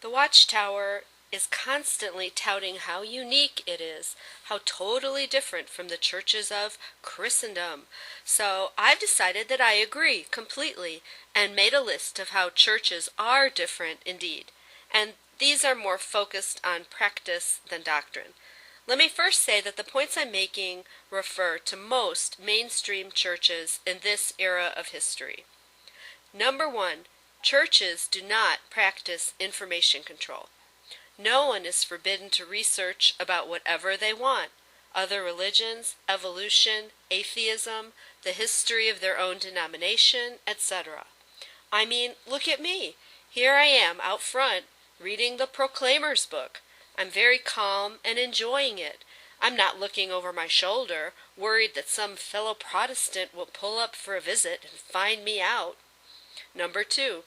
The Watchtower is constantly touting how unique it is, how totally different from the churches of Christendom. So I've decided that I agree completely and made a list of how churches are different indeed. And these are more focused on practice than doctrine. Let me first say that the points I'm making refer to most mainstream churches in this era of history. Number one, churches do not practice information control. No one is forbidden to research about whatever they want: other religions, evolution, atheism, the history of their own denomination, etc. I mean, look at me. Here I am out front reading the Proclaimer's book. I'm very calm and enjoying it. I'm not looking over my shoulder, worried that some fellow Protestant will pull up for a visit and find me out. Number two,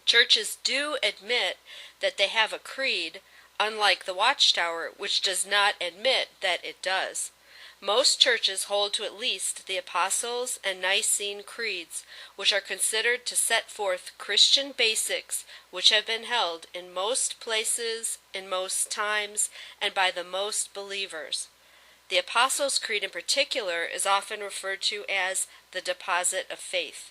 churches do admit that they have a creed, unlike the Watchtower, which does not admit that it does. Most churches hold to at least the Apostles' and Nicene creeds, which are considered to set forth Christian basics which have been held in most places, in most times, and by the most believers. The Apostles' Creed in particular is often referred to as the deposit of faith.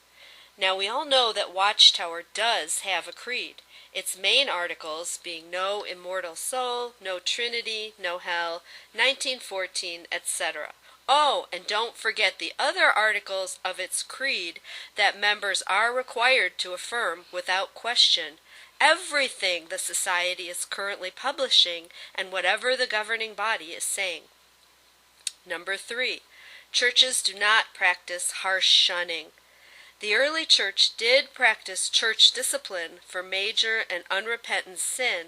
Now we all know that Watchtower does have a creed, its main articles being no immortal soul, no Trinity, no hell, 1914, etc. Oh, and don't forget the other articles of its creed that members are required to affirm without question: everything the society is currently publishing and whatever the governing body is saying. Number three, churches do not practice harsh shunning. The early church did practice church discipline for major and unrepentant sin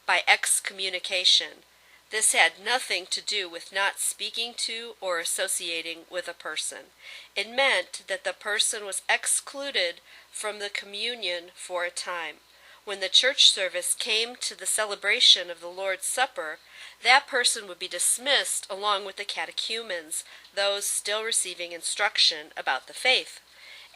by excommunication. This had nothing to do with not speaking to or associating with a person. It meant that the person was excluded from the communion for a time. When the church service came to the celebration of the Lord's Supper, that person would be dismissed along with the catechumens, those still receiving instruction about the faith.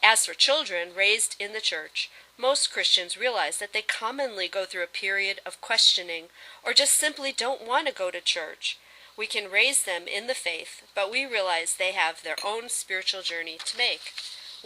As for children raised in the church, most Christians realize that they commonly go through a period of questioning or just simply don't want to go to church. We can raise them in the faith, but we realize they have their own spiritual journey to make.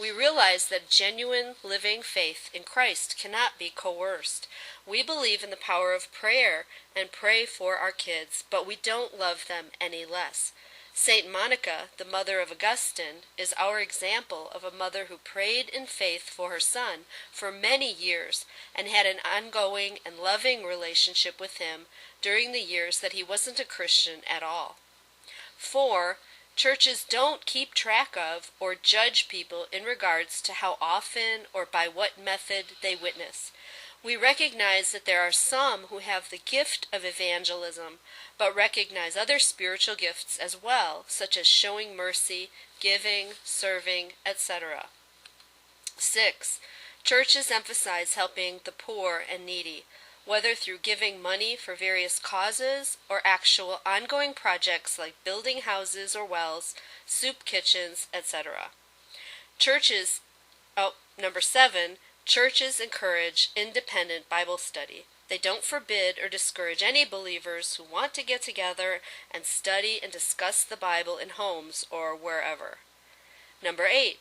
We realize that genuine living faith in Christ cannot be coerced. We believe in the power of prayer and pray for our kids, but we don't love them any less. Saint Monica, the mother of Augustine, is our example of a mother who prayed in faith for her son for many years and had an ongoing and loving relationship with him during the years that he wasn't a Christian at all. 4. Churches don't keep track of or judge people in regards to how often or by what method they witness. We recognize that there are some who have the gift of evangelism, but recognize other spiritual gifts as well, such as showing mercy, giving, serving, etc. 6. Churches emphasize helping the poor and needy, whether through giving money for various causes or actual ongoing projects like building houses or wells, soup kitchens, etc. Number 7. Churches encourage independent Bible study. They don't forbid or discourage any believers who want to get together and study and discuss the Bible in homes or wherever. Number 8.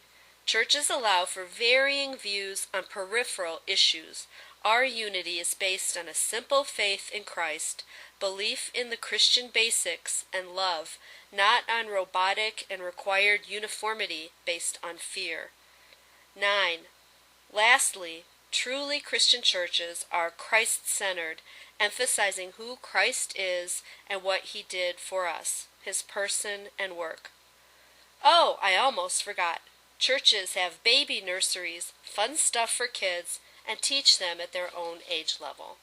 Churches allow for varying views on peripheral issues. Our unity is based on a simple faith in Christ, belief in the Christian basics, and love, not on robotic and required uniformity based on fear. 9. Lastly, truly Christian churches are Christ-centered, emphasizing who Christ is and what he did for us, his person and work. Oh, I almost forgot. Churches have baby nurseries, fun stuff for kids, and teach them at their own age level.